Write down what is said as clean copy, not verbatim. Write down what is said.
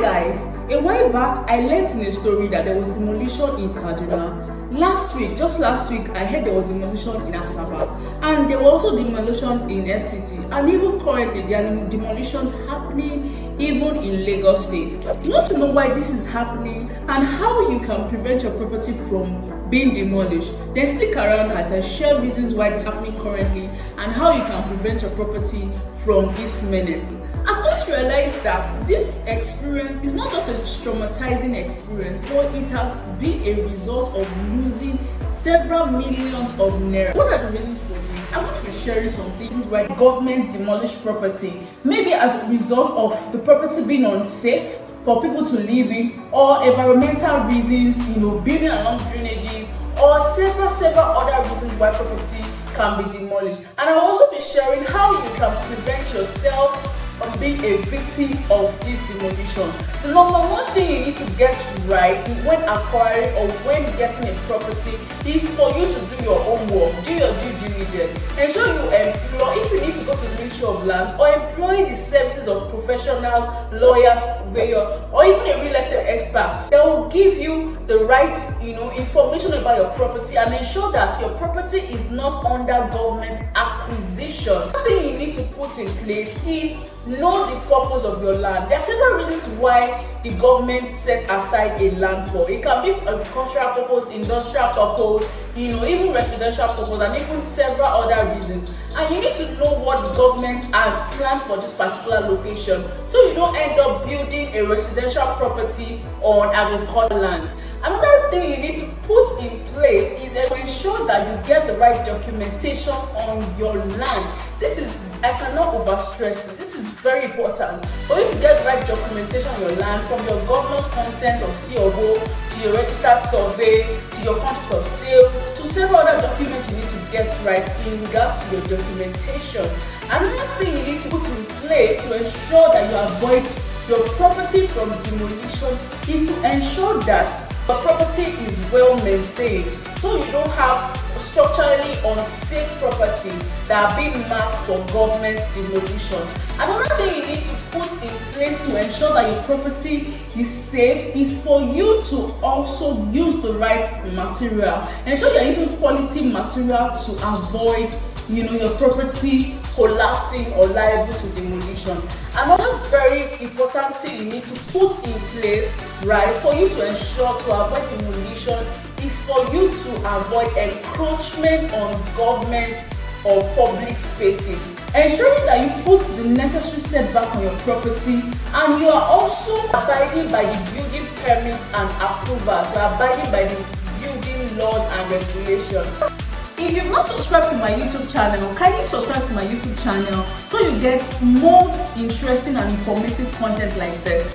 guys, a while back I learned in a story that there was demolition in Kaduna. Just last week, I heard there was demolition in Asaba, and there was also demolition in SCT, and even currently there are demolitions happening even in Lagos State. You want to know why this is happening and how you can prevent your property from being demolished? Then stick around as I share reasons why this is happening currently and how you can prevent your property from this menace. I've come to realize that this experience is not just a traumatizing experience, but it has been a result of losing several millions of naira. What are the reasons for this? I'm going to be sharing some things where the government demolished property, maybe as a result of the property being unsafe for people to live in, or environmental reasons, building along drainages, or several other reasons why property can be demolished. And I'll also be sharing how you can prevent yourself from being a victim of this demolition. The number one thing you need to get right when acquiring or when getting a property is for you to do your homework, do your due diligence. Ensure you employ, if you need to go to the Ministry of Lands, or employ the services of professionals, lawyers, surveyor, or even a real estate expert. They will give you the right information about your property and ensure that your property is not under government acquisition. One thing you need to put in place is know the purpose of your land. There are several reasons why the government set aside a land for. It can be for agricultural purpose, industrial purpose, even residential purpose, and even several other reasons. And you need to know what the government has planned for this particular location, so you don't end up building a residential property on agricultural lands. Another thing you need to put in place is to ensure that you get the right documentation on your land. I cannot overstress this. This is very important for you to get the right documentation on your land, from your governor's consent or COO to your registered survey to your contract of sale to several other documents you need to get right in regards to your documentation. Another thing you need to put in place to ensure that you avoid your property from demolition is to ensure that your property is well maintained, so you don't have structurally unsafe property that are being marked for government demolition. Another thing you need to put in place to ensure that your property is safe is for you to also use the right material. Ensure you're using quality material to avoid your property collapsing or liable to demolition. Another very important thing you need to put in place, for you to ensure to avoid demolition is for you to avoid encroachment on government or public spaces. Ensuring that you put the necessary setback on your property, and you are also abiding by the building permits and approvals. You are abiding by the building laws and regulations. If you've not subscribed to my YouTube channel, kindly subscribe to my YouTube channel so you get more interesting and informative content like this.